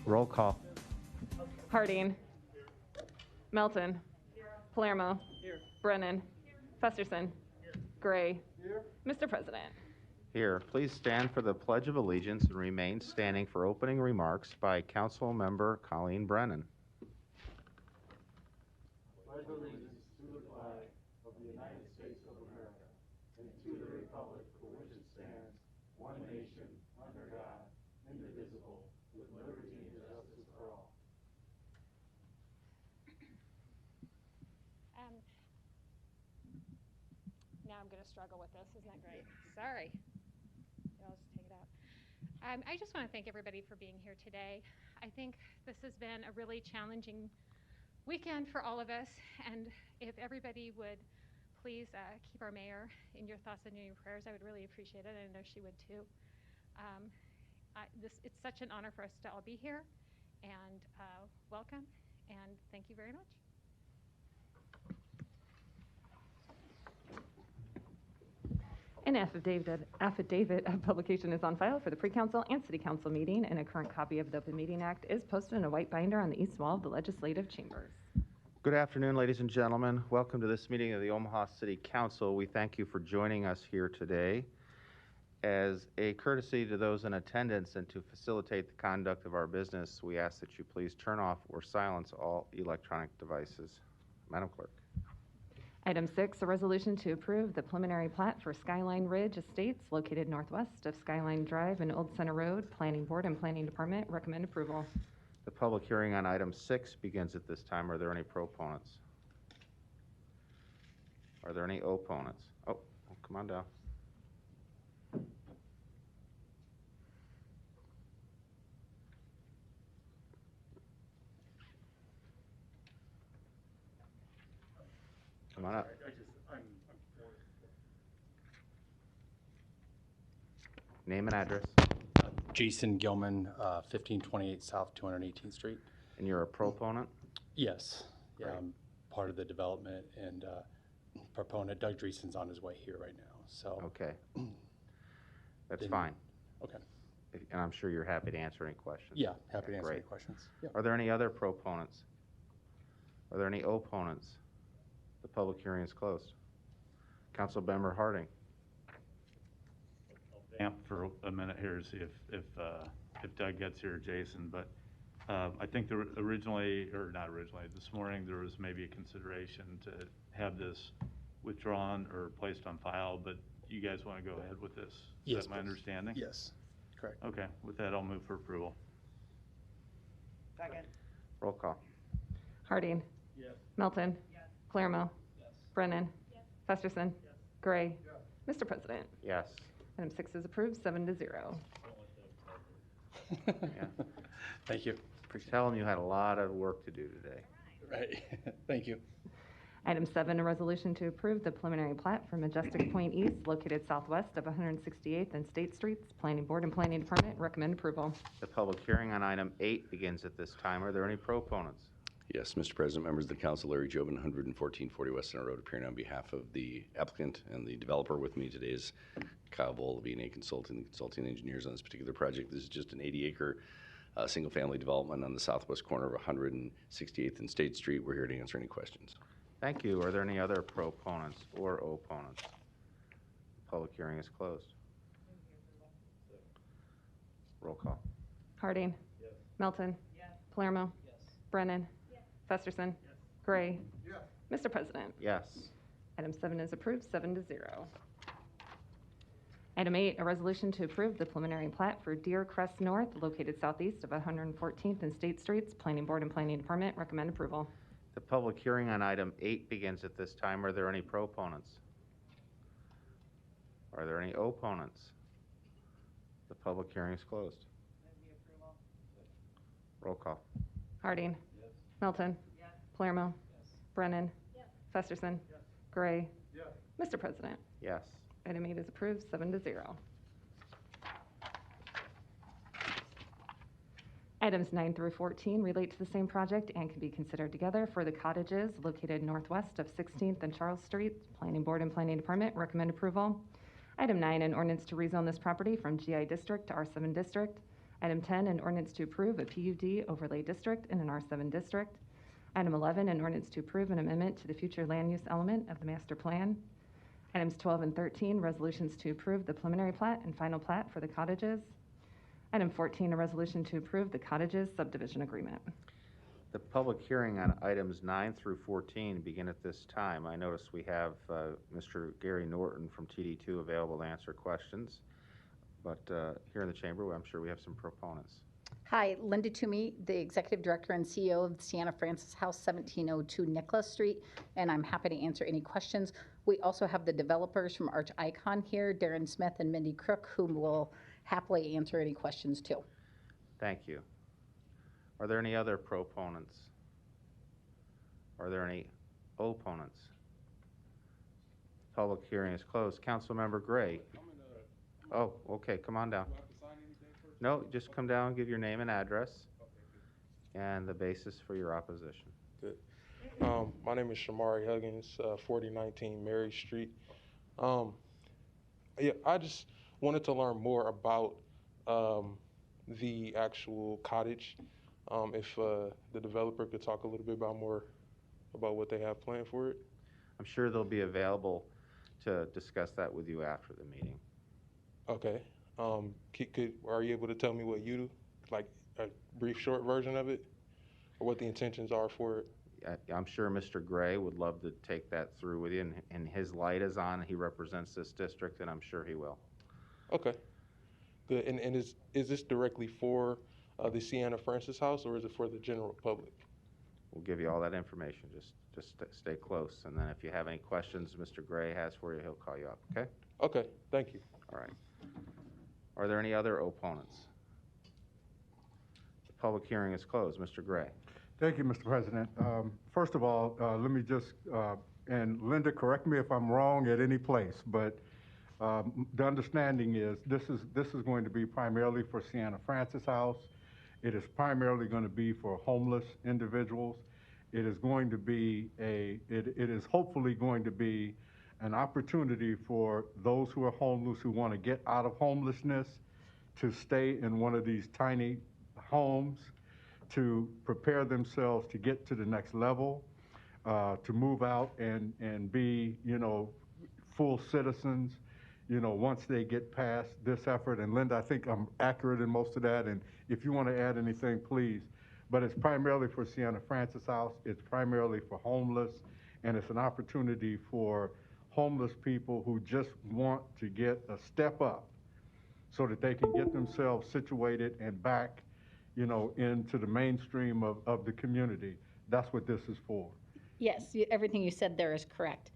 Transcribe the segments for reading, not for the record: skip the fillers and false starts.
Roll call. Harding. Melton. Palermo. Brennan. Festerson. Gray. Mr. President. Here, please stand for the Pledge of Allegiance and remain standing for opening remarks by Council Member Colleen Brennan. Pledge allegiance to the flag of the United States of America and to the republic for which it stands, one nation, under God, indivisible, with liberty and justice for all. Now I'm going to struggle with this. Isn't that great? Sorry. I'll just take it out. I just want to thank everybody for being here today. I think this has been a really challenging weekend for all of us, and if everybody would please keep our mayor in your thoughts and in your prayers, I would really appreciate it. I know she would too. It's such an honor for us to all be here, and welcome, and thank you very much. An affidavit of publication is on file for the pre-council and city council meeting, and a current copy of the Open Meeting Act is posted in a white binder on the east wall of the legislative chambers. Good afternoon, ladies and gentlemen. Welcome to this meeting of the Omaha City Council. We thank you for joining us here today. As a courtesy to those in attendance and to facilitate the conduct of our business, we ask that you please turn off or silence all electronic devices. Madam Clerk. Item 6, a resolution to approve the preliminary plat for Skyline Ridge Estates located northwest of Skyline Drive and Old Center Road. Planning Board and Planning Department recommend approval. The public hearing on item 6 begins at this time. Are there any proponents? Are there any opponents? Oh, come on down. Come on up. Name and address. Jason Gilman, 1528 South 218th Street. And you're a proponent? Yes. Yeah, Great. I'm part of the development and proponent. Doug Dreesen's on his way here right now. So. Okay. That's fine. Okay. And I'm sure you're happy to answer any questions. Yeah, happy to answer Great. any questions. Yeah. Are there any other proponents? Are there any opponents? The public hearing is closed. Council Member Harding. Amp for a minute here to see if Doug gets here, Jason. But I think this morning there was maybe a consideration to have this withdrawn or placed on file, but you guys want to go ahead with this? Is Yes, that my understanding? Yes, correct. Okay, with that I'll move for approval. Second. Roll call. Harding. Yes. Melton. Yes. Palermo. Yes. Brennan. Yes. Festerson. Yes. Gray. Yes. Mr. President. Yes. Item 6 is approved, 7-0. Yeah. Thank you. Tell them you had a lot of work to do today. Right. Thank you. Item 7, a resolution to approve the preliminary plat for Majestic Point East located southwest of 168th and State Streets. Planning Board and Planning Department recommend approval. The public hearing on item 8 begins at this time. Are there any proponents? Yes, Mr. President, members of the council, Larry Jobin, 11440 West Center Road, appearing on behalf of the applicant and the developer. With me today is Kyle Boll of E&A Consulting, the consulting engineers on this particular project. This is just an 80-acre single-family development on the southwest corner of 168th and State Street. We're here to answer any questions. Thank you. Are there any other proponents or opponents? The public hearing is closed. Roll call. Harding. Yes. Melton. Yes. Palermo. Yes. Brennan. Yes. Festerson. Yes. Gray. Yes. Mr. President. Yes. Item 7 is approved, 7-0. Item 8, a resolution to approve the preliminary plat for Deer Crest North located southeast of 114th and State Streets. Planning Board and Planning Department recommend approval. The public hearing on item 8 begins at this time. Are there any proponents? Are there any opponents? The public hearing is closed. Roll call. Harding. Yes. Melton. Yes. Palermo. Yes. Brennan. Yes. Festerson. Yes. Gray. Yes. Mr. President. Yes. Item 8 is approved, 7-0. Items 9 through 14 relate to the same project and can be considered together. For the cottages located northwest of 16th and Charles Street, Planning Board and Planning Department recommend approval. Item 9, an ordinance to rezone this property from GI District to R7 District. Item 10, an ordinance to approve a PUD overlay district in an R7 district. Item 11, an ordinance to approve an amendment to the future land use element of the master plan. Items 12 and 13, resolutions to approve the preliminary plat and final plat for the cottages. Item 14, a resolution to approve the cottages subdivision agreement. The public hearing on items 9 through 14 begin at this time. I notice we have Mr. Gary Norton from TD2 available to answer questions. But here in the chamber, I'm sure we have some proponents. Hi, Linda Toomey, the Executive Director and CEO of the Sienna Francis House, 1702 Nicholas Street, and I'm happy to answer any questions. We also have the developers from Arch Icon here, Darren Smith and Mindy Crook, who will happily answer any questions too. Thank you. Are there any other proponents? Are there any opponents? Public hearing is closed. Councilmember Gray. Oh, okay, come on down. No, just come down, give your name and address and the basis for your opposition. Good. My name is Shamari Huggins, 4019 Mary Street. Yeah, I just wanted to learn more about the actual cottage. If the developer could talk a little bit more about what they have planned for it. I'm sure they'll be available to discuss that with you after the meeting. Okay. Are you able to tell me what you do, like a brief short version of it, or what the intentions are for it? I'm sure Mr. Gray would love to take that through with you, and his light is on. He represents this district, and I'm sure he will. Okay. Good. And is this directly for the Sienna Francis House, or is it for the general public? We'll give you all that information. Just stay close, and then if you have any questions Mr. Gray has for you, he'll call you up, okay? Okay, thank you. All right. Are there any other opponents? The public hearing is closed. Mr. Gray. Thank you, Mr. President. First of all, let me just, and Linda, correct me if I'm wrong at any place, but the understanding is this is going to be primarily for Sienna Francis House. It is primarily going to be for homeless individuals. It is going to be it is hopefully going to be an opportunity for those who are homeless, who want to get out of homelessness, to stay in one of these tiny homes, to prepare themselves to get to the next level, to move out and be, full citizens, once they get past this effort. And Linda, I think I'm accurate in most of that. And if you want to add anything, please. But it's primarily for Sienna Francis House. It's primarily for homeless. And it's an opportunity for homeless people who just want to get a step up so that they can get themselves situated and back, into the mainstream of the community. That's what this is for. Yes, everything you said there is correct.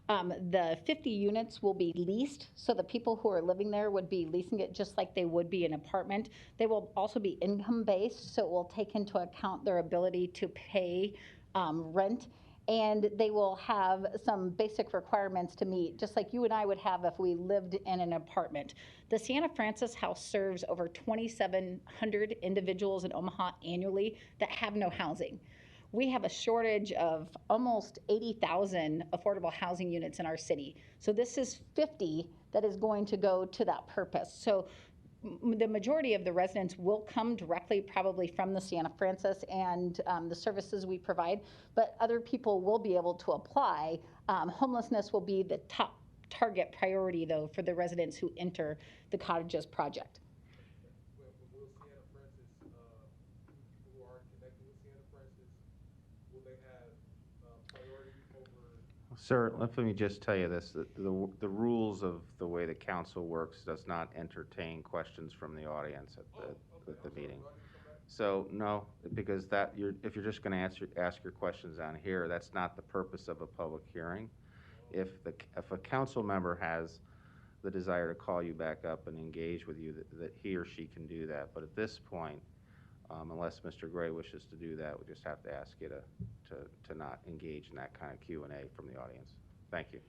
The 50 units will be leased, so the people who are living there would be leasing it just like they would be an apartment. They will also be income-based, so it will take into account their ability to pay rent, and they will have some basic requirements to meet, just like you and I would have if we lived in an apartment. The Sienna Francis House serves over 2,700 individuals in Omaha annually that have no housing. We have a shortage of almost 80,000 affordable housing units in our city. So this is 50 that is going to go to that purpose. So the majority of the residents will come directly probably from the Sienna Francis and the services we provide, but other people will be able to apply. Homelessness will be the top target priority, though, for the residents who enter the cottages project. Will Sienna Francis, people who are connected with Sienna Francis, will they have priority over? Sir, let me just tell you this. The rules of the way the council works does not entertain questions from the audience at the meeting. So, no, because if you're just going to ask your questions on here, that's not the purpose of a public hearing. If a council member has the desire to call you back up and engage with you, that he or she can do that. But at this point, unless Mr. Gray wishes to do that, we just have to ask you to not engage in that kind of Q&A from the audience. Thank you.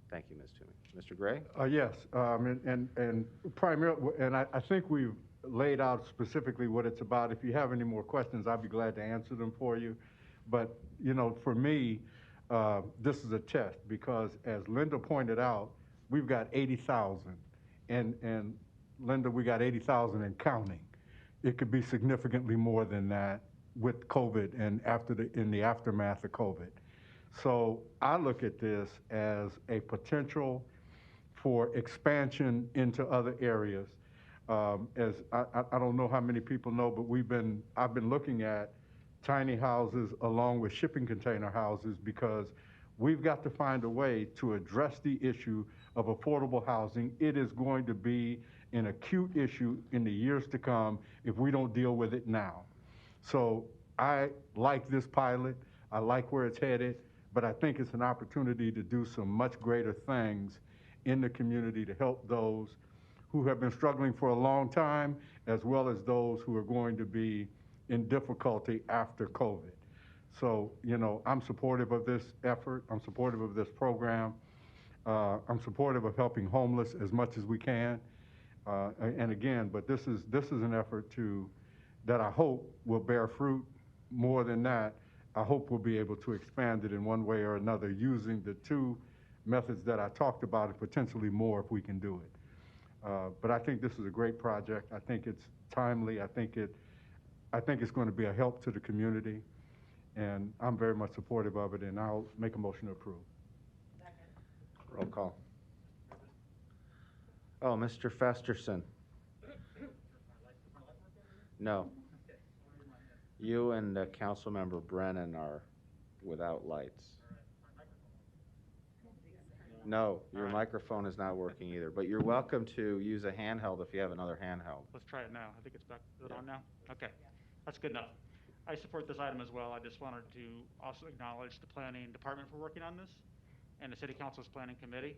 Thank you, Ms. Toomey. Mr. Gray? Yes, and primarily, and I think we've laid out specifically what it's about. If you have any more questions, I'd be glad to answer them for you. But, for me, this is a test because, as Linda pointed out, we've got 80,000. And Linda, we got 80,000 and counting. it could be significantly more than that with COVID and in the aftermath of COVID. So I look at this as a potential for expansion into other areas. As I don't know how many people know, but I've been looking at tiny houses along with shipping container houses because we've got to find a way to address the issue of affordable housing. It is going to be an acute issue in the years to come if we don't deal with it now. So I like this pilot. I like where it's headed, but I think it's an opportunity to do some much greater things in the community to help those who have been struggling for a long time, as well as those who are going to be in difficulty after COVID. So, I'm supportive of this effort. I'm supportive of this program. I'm supportive of helping homeless as much as we can. And again, but this is an effort that I hope will bear fruit. More than that, I hope we'll be able to expand it in one way or another using the two methods that I talked about and potentially more if we can do it. But I think this is a great project. I think it's timely. I think it's going to be a help to the community, and I'm very much supportive of it, and I'll make a motion to approve. Roll call. Oh, Mr. Festerson. No. You and Councilmember Brennan are without lights. No, your microphone is not working either, but you're welcome to use a handheld if you have another handheld. Let's try it now. I think it's back. Is it on now? Okay, that's good enough. I support this item as well. I just wanted to also acknowledge the planning department for working on this and the City Council's planning committee.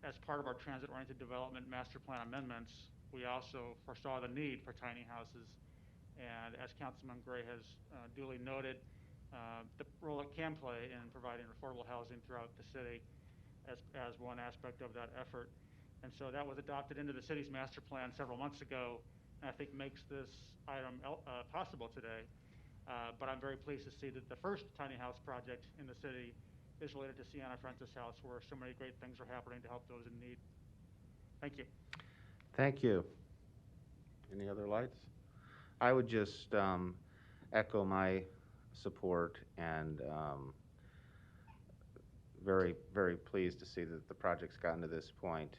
As part of our transit-oriented development master plan amendments, we also foresaw the need for tiny houses. And as Councilman Gray has duly noted, the role it can play in providing affordable housing throughout the city as one aspect of that effort. And so that was adopted into the city's master plan several months ago, and I think makes this item possible today. But I'm very pleased to see that the first tiny house project in the city is related to Sienna Francis House, where so many great things are happening to help those in need. Thank you. Thank you. Any other lights? I would just echo my support and very, very pleased to see that the project's gotten to this point.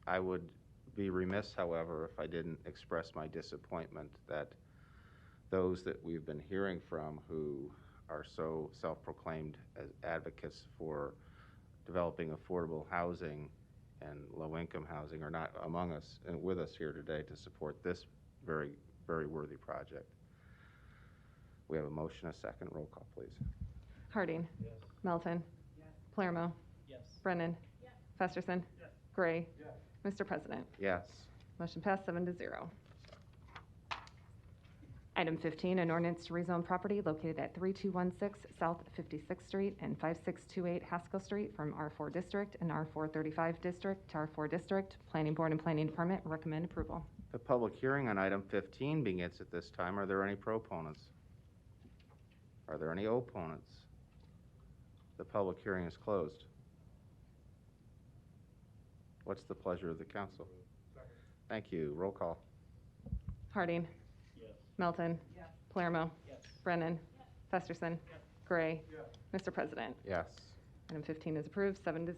I would be remiss, however, if I didn't express my disappointment that those that we've been hearing from who are so self-proclaimed as advocates for developing affordable housing and low-income housing are not among us and with us here today to support this very, very worthy project. We have a motion, a second. Roll call, please. Harding. Yes. Melton. Yes. Palermo. Yes. Brennan. Yes. Festerson. Yes. Gray. Yes. Mr. President. Yes. Motion passed 7-0. Item 15, an ordinance to rezone property located at 3216 South 56th Street and 5628 Haskell Street from R4 District and R435 District to R4 District. Planning Board and Planning Department recommend approval. The public hearing on item 15 begins at this time. Are there any proponents? Are there any opponents? The public hearing is closed. What's the pleasure of the council? Thank you. Roll call. Harding. Yes. Melton. Yes. Palermo. Yes. Brennan. Festerson. Yes. Gray. Yes. Mr. President. Yes. Item 15 is approved, 7-0.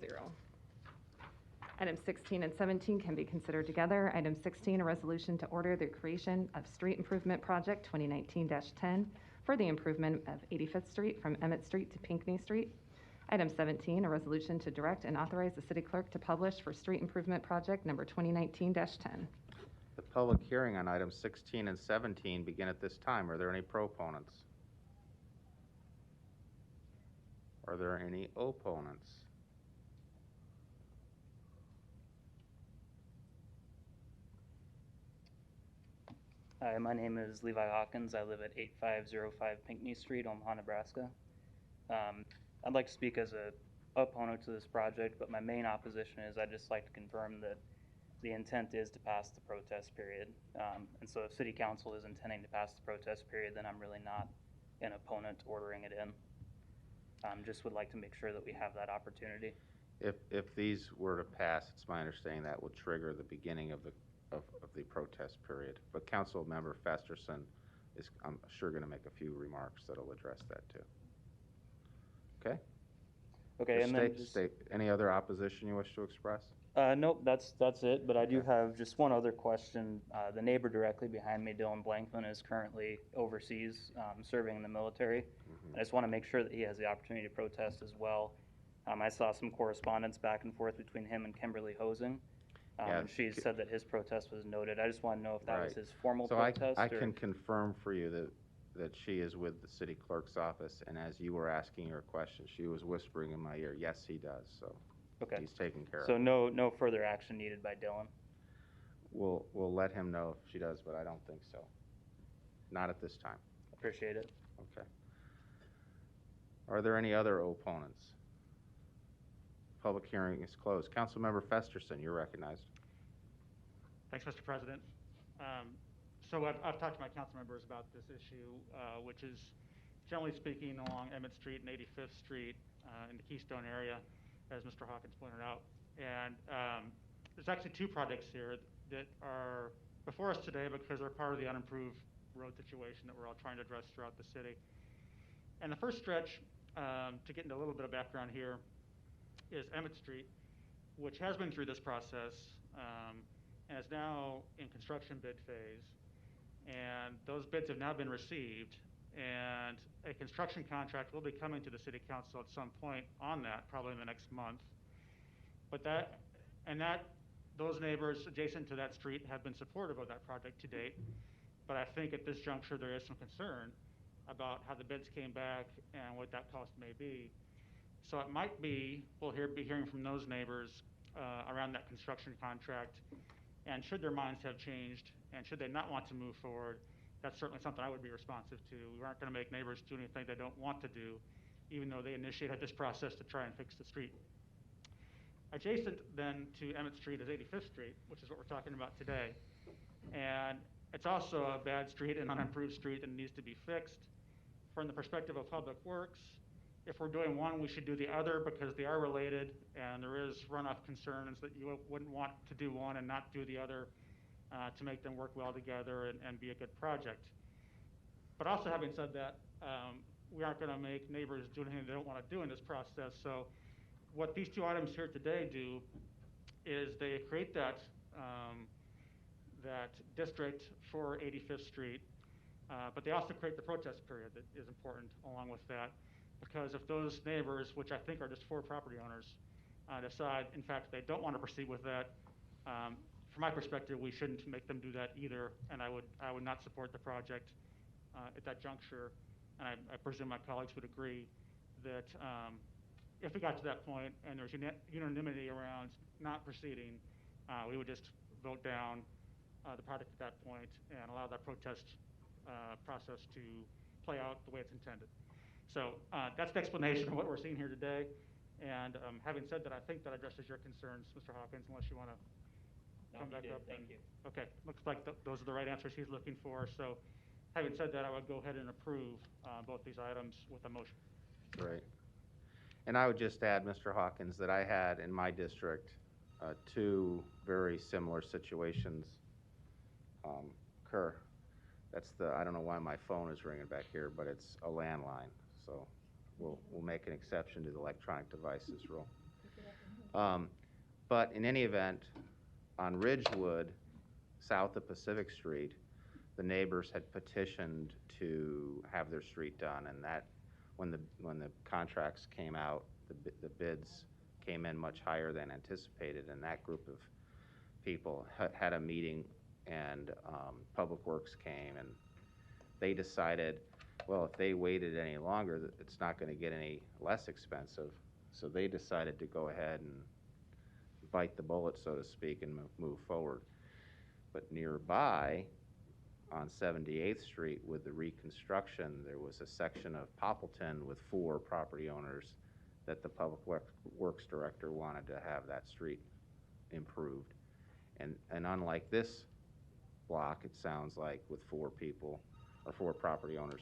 Items 16 and 17 can be considered together. Item 16, a resolution to order the creation of Street Improvement Project 2019-10 for the improvement of 85th Street from Emmett Street to Pinckney Street. Item 17, a resolution to direct and authorize the city clerk to publish for Street Improvement Project number 2019-10. The public hearing on items 16 and 17 begin at this time. Are there any proponents? Are there any opponents? Hi, my name is Levi Hawkins. I live at 8505 Pinckney Street, Omaha, Nebraska. I'd like to speak as a opponent to this project, but my main opposition is I'd just like to confirm that the intent is to pass the protest period. And so if City Council is intending to pass the protest period, then I'm really not an opponent to ordering it in. Just would like to make sure that we have that opportunity. If these were to pass, it's my understanding that will trigger the beginning of the protest period. But Council Member Festerson is, I'm sure, going to make a few remarks that'll address that too. Okay? Okay, and then just, Any other opposition you wish to express? nope, that's it, but I do have just one other question. The neighbor directly behind me, Dylan Blankman, is currently overseas, serving in the military. I just want to make sure that he has the opportunity to protest as well. I saw some correspondence back and forth between him and Kimberly Hosing, and she said that his protest was noted. I just want to know if that was his formal protest. I can confirm for you that she is with the city clerk's office, and as you were asking your question, she was whispering in my ear, yes, he does, so okay. He's taken care of. So no further action needed by Dylan? We'll let him know if she does, but I don't think so. Not at this time. Appreciate it. Okay. Are there any other opponents? Public hearing is closed. Councilmember Festerson, you're recognized. Thanks, Mr. President. So I've talked to my council members about this issue, which is generally speaking along Emmett Street and 85th Street in the Keystone area, as Mr. Hawkins pointed out. And there's actually two projects here that are before us today because they're part of the unimproved road situation that we're all trying to address throughout the city. And the first stretch, to get into a little bit of background here, is Emmett Street, which has been through this process and is now in construction bid phase. And those bids have now been received, and a construction contract will be coming to the city council at some point on that, probably in the next month. But those neighbors adjacent to that street have been supportive of that project to date. But I think at this juncture there is some concern about how the bids came back and what that cost may be. So it might be, we'll be hearing from those neighbors around that construction contract, and should their minds have changed, and should they not want to move forward, that's certainly something I would be responsive to. We aren't going to make neighbors do anything they don't want to do, even though they initiated this process to try and fix the street. Adjacent then to Emmett Street is 85th Street, which is what we're talking about today. And it's also a bad street, an unimproved street that needs to be fixed. From the perspective of Public Works, if we're doing one, we should do the other because they are related, and there is runoff concerns that you wouldn't want to do one and not do the other to make them work well together and be a good project. But also, having said that, we aren't going to make neighbors do anything they don't want to do in this process. So what these two items here today do is they create that district for 85th Street, but they also create the protest period that is important along with that. Because if those neighbors, which I think are just 4 property owners, decide, in fact, they don't want to proceed with that, from my perspective, we shouldn't make them do that either, and I would not support the project at that juncture. And I presume my colleagues would agree that if we got to that point and there's unanimity around not proceeding, we would just vote down the project at that point and allow that protest process to play out the way it's intended. So that's the explanation of what we're seeing here today. And having said that, I think that addresses your concerns, Mr. Hawkins, unless you want to come back up. Thank you. Okay, looks like those are the right answers he's looking for. So having said that, I would go ahead and approve both these items with a motion. Great. And I would just add, Mr. Hawkins, that I had in my district 2 very similar situations occur. That's I don't know why my phone is ringing back here, but it's a landline. So we'll make an exception to the electronic devices rule. But in any event, on Ridgewood, south of Pacific Street, the neighbors had petitioned to have their street done, and that when the contracts came out, the bids came in much higher than anticipated, and that group of people had a meeting, and Public Works came, and they decided, well, if they waited any longer, it's not going to get any less expensive. So they decided to go ahead and bite the bullet, so to speak, and move forward. But nearby, on 78th Street with the reconstruction, there was a section of Poppleton with 4 property owners that the Public Works Director wanted to have that street improved. And unlike this block, it sounds like, with 4 people or 4 property owners,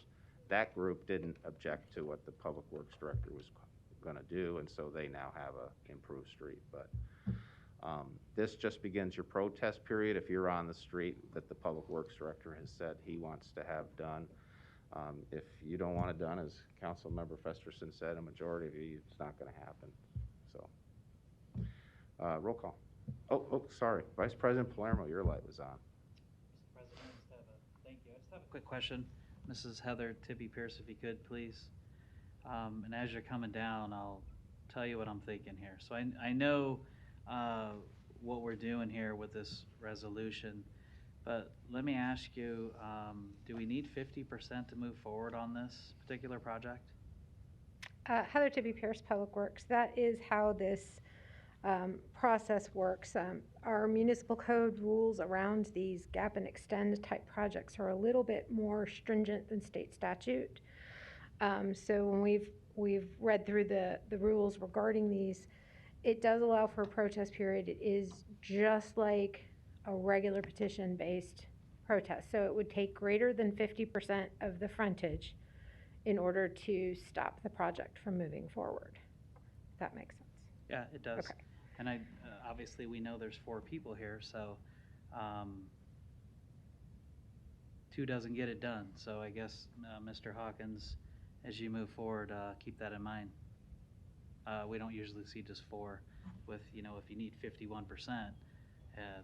that group didn't object to what the Public Works Director was going to do, and so they now have a improved street. But This just begins your protest period if you're on the street that the Public Works Director has said he wants to have done. If you don't want it done, as Councilmember Festerson said, a majority of you, it's not going to happen. So, roll call. Oh, sorry. Vice President Palermo, your light was on. Mr. President, thank you. I just have a quick question. Mrs. Heather Tibby Pierce, if you could, please. And as you're coming down, I'll tell you what I'm thinking here. So I know what we're doing here with this resolution, but let me ask you, do we need 50% to move forward on this particular project? Heather Tibby Pierce, Public Works. That is how this process works. Our municipal code rules around these gap and extend type projects are a little bit more stringent than state statute. So when we've read through the rules regarding these, it does allow for a protest period. It is just like a regular petition-based protest. So it would take greater than 50% of the frontage in order to stop the project from moving forward. If that makes sense. Yeah, it does. Okay. And obviously we know there's 4 people here, so 2 doesn't get it done. So I guess, Mr. Hawkins, as you move forward, keep that in mind. We don't usually see just 4 with, if you need 51%,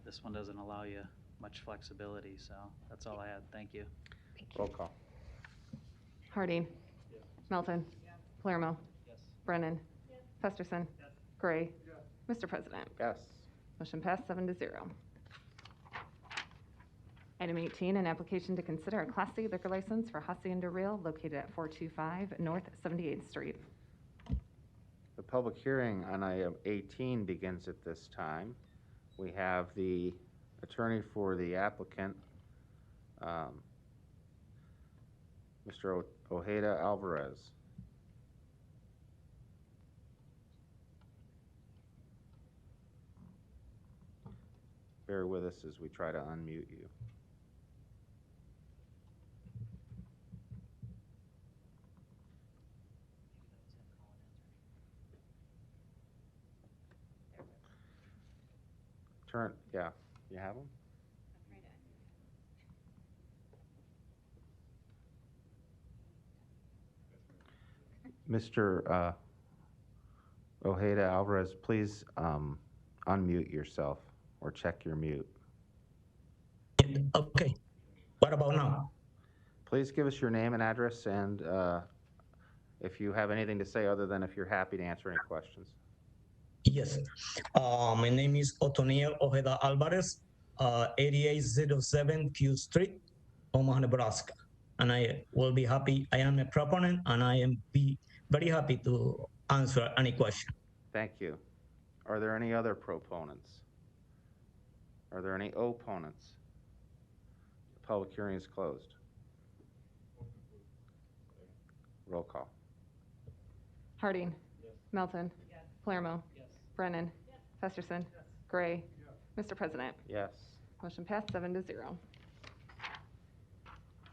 this one doesn't allow you much flexibility. So that's all I had. Thank you. Roll call. Harding. Yes. Melton. Palermo. Yes. Brennan. Festerson. Gray. Mr. President. Yes. Motion passed 7-0. Item 18, an application to consider a Class C liquor license for Hacienda Real located at 425 North 78th Street. The public hearing on item 18 begins at this time. We have the attorney for the applicant, Mr. Ojeda Alvarez. Bear with us as we try to unmute you. Yeah, you have them? Mr. Ojeda Alvarez, please unmute yourself or check your mute. Okay. What about now? Please give us your name and address, and if you have anything to say other than if you're happy to answer any questions. Yes. My name is Otoniel Ojeda Alvarez, 8807 Q Street, Omaha, Nebraska. And I will be happy. I am a proponent, and I am very happy to answer any question. Thank you. Are there any other proponents? Are there any opponents? The public hearing is closed. Roll call. Harding. Yes. Melton. Yes. Palermo. Yes. Brennan. Yes. Festerson. Yes. Gray. Yes. Mr. President. Yes. Motion passed 7-0.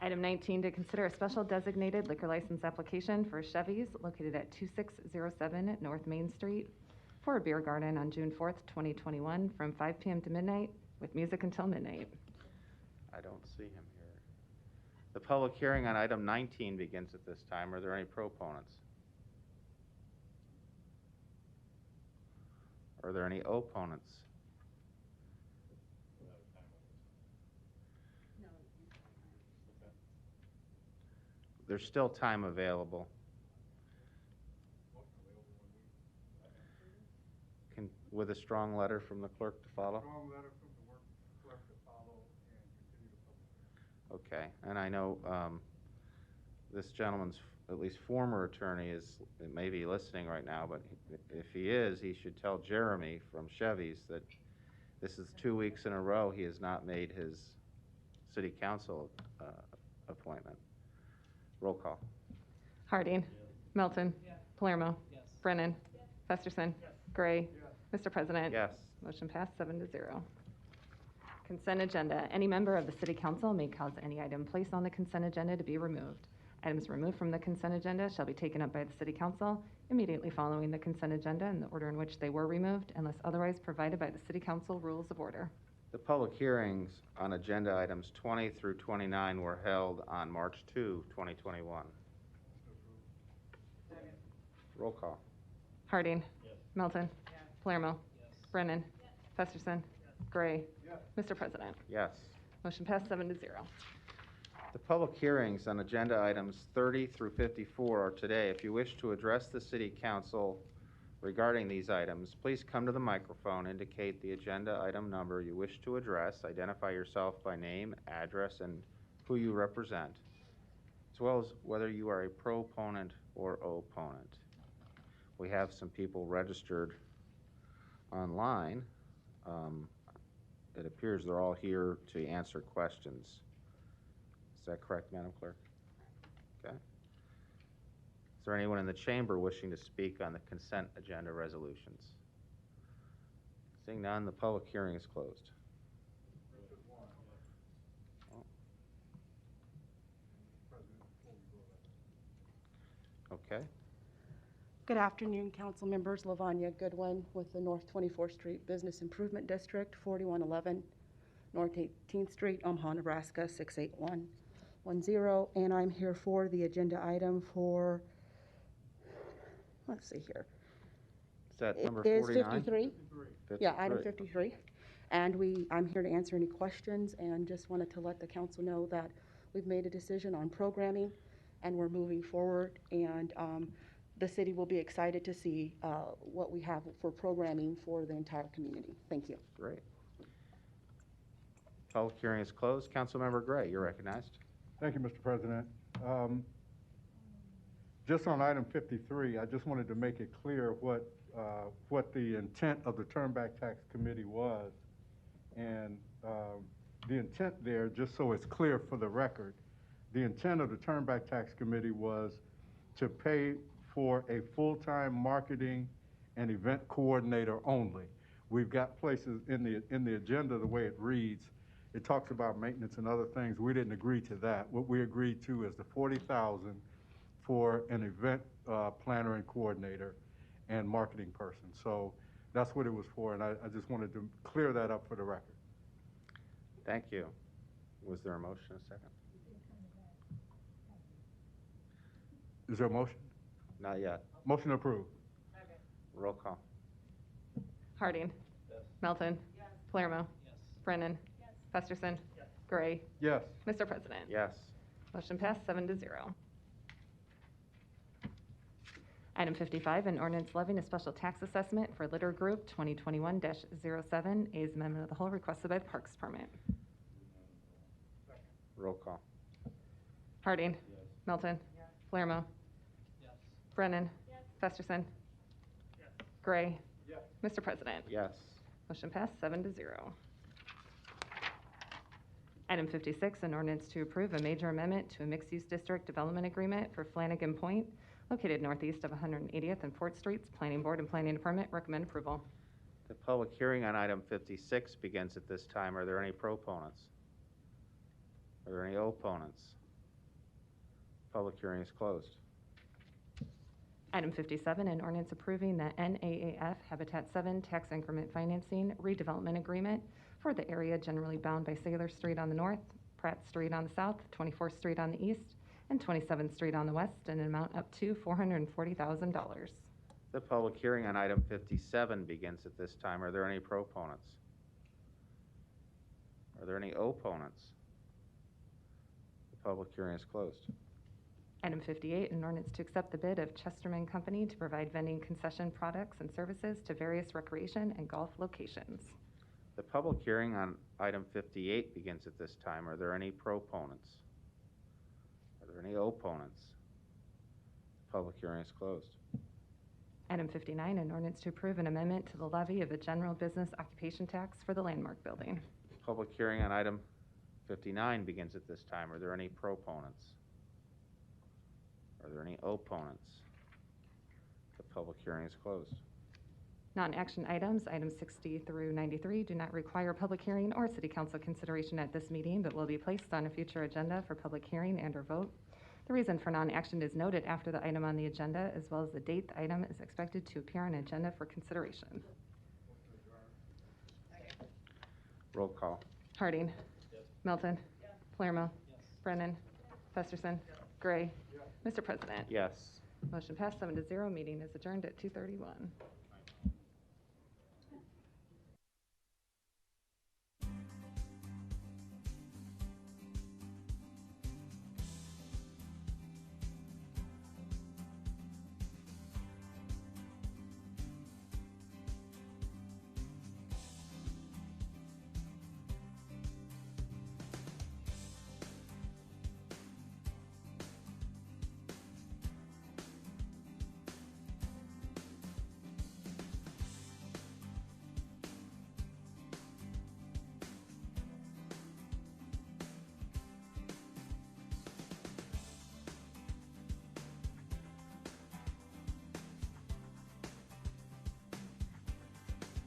Item 19, to consider a special designated liquor license application for Chevy's located at 2607 North Main Street for a beer garden on June 4th, 2021 from 5 p.m. to midnight with music until midnight. I don't see him here. The public hearing on item 19 begins at this time. Are there any proponents? Are there any opponents? There's still time available. With a strong letter from the clerk to follow? Strong letter from the clerk to follow and continue the public hearing. Okay, and I know this gentleman's at least former attorney may be listening right now, but if he is, he should tell Jeremy from Chevy's that this is 2 weeks in a row he has not made his city council appointment. Roll call. Harding. Yes. Melton. Yes. Palermo. Yes. Brennan. Yes. Festerson. Yes. Gray. Yes. Mr. President. Yes. Motion passed 7-0. Consent agenda. Any member of the city council may cause any item placed on the consent agenda to be removed. Items removed from the consent agenda shall be taken up by the City Council immediately following the consent agenda in the order in which they were removed, unless otherwise provided by the City Council Rules of Order. The public hearings on agenda items 20 through 29 were held on March 2, 2021. Roll call. Harding. Melton. Palermo. Brennan. Festerson. Gray. Mr. President. Yes. Motion passed 7-0. The public hearings on agenda items 30 through 54 are today. If you wish to address the City Council regarding these items, please come to the microphone, indicate the agenda item number you wish to address, identify yourself by name, address, and who you represent, as well as whether you are a proponent or opponent. We have some people registered online. It appears they're all here to answer questions. Is that correct, Madam Clerk? Okay. Is there anyone in the chamber wishing to speak on the consent agenda resolutions? Seeing none, the public hearing is closed. Okay. Good afternoon, council members. Lavanya Goodwin with the North 24th Street Business Improvement District, 4111 North 18th Street, Omaha, Nebraska, 68110. And I'm here for the agenda item for, let's see here. Is that number It is 49? 53. Yeah, item 53. And I'm here to answer any questions and just wanted to let the council know that we've made a decision on programming and we're moving forward, and the city will be excited to see what we have for programming for the entire community. Thank you. Great. Public hearing is closed. Councilmember Gray, you're recognized. Thank you, Mr. President. Just on item 53, I just wanted to make it clear what the intent of the Turnback Tax Committee was. And the intent there, just so it's clear for the record, the intent of the Turnback Tax Committee was to pay for a full-time marketing and event coordinator only. We've got places in the agenda, the way it reads, it talks about maintenance and other things. We didn't agree to that. What we agreed to is the $40,000 for an event planner and coordinator and marketing person. So that's what it was for, and I just wanted to clear that up for the record. Thank you. Was there a motion? A second? Is there a motion? Not yet. Motion approved. Roll call. Harding. Melton. Palermo. Brennan. Festerson. Gray. Yes. Mr. President. Yes. Motion passed 7-0. Item 55, an ordinance levying a special tax assessment for litter group 2021-07, A's amendment of the whole requested by the Parks Department. Roll call. Harding. Melton. Palermo. Brennan. Festerson. Gray. Mr. President. Yes. Motion passed 7-0. Item 56, an ordinance to approve a major amendment to a mixed-use district development agreement for Flanagan Point, located northeast of 180th and 4th Streets. Planning Board and Planning Department recommend approval. The public hearing on item 56 begins at this time. Are there any proponents? Are there any opponents? Public hearing is closed. Item 57, an ordinance approving the NAAF Habitat 7 tax increment financing redevelopment agreement for the area generally bound by Sailor Street on the north, Pratt Street on the south, 24th Street on the east, and 27th Street on the west, in an amount up to $440,000. The public hearing on item 57 begins at this time. Are there any proponents? Are there any opponents? The public hearing is closed. Item 58, an ordinance to accept the bid of Chesterman Company to provide vending concession products and services to various recreation and golf locations. The public hearing on item 58 begins at this time. Are there any proponents? Are there any opponents? The public hearing is closed. Item 59, an ordinance to approve an amendment to the levy of a general business occupation tax for the Landmark Building. Public hearing on item 59 begins at this time. Are there any proponents? Are there any opponents? The public hearing is closed. Non-action items, items 60 through 93, do not require public hearing or city council consideration at this meeting, but will be placed on a future agenda for public hearing and/or vote. The reason for non-action is noted after the item on the agenda, as well as the date the item is expected to appear on an agenda for consideration. Roll call. Harding. Melton. Palermo. Brennan. Festerson. Gray. Mr. President. Yes. Motion passed 7-0. Meeting is adjourned at 2:31.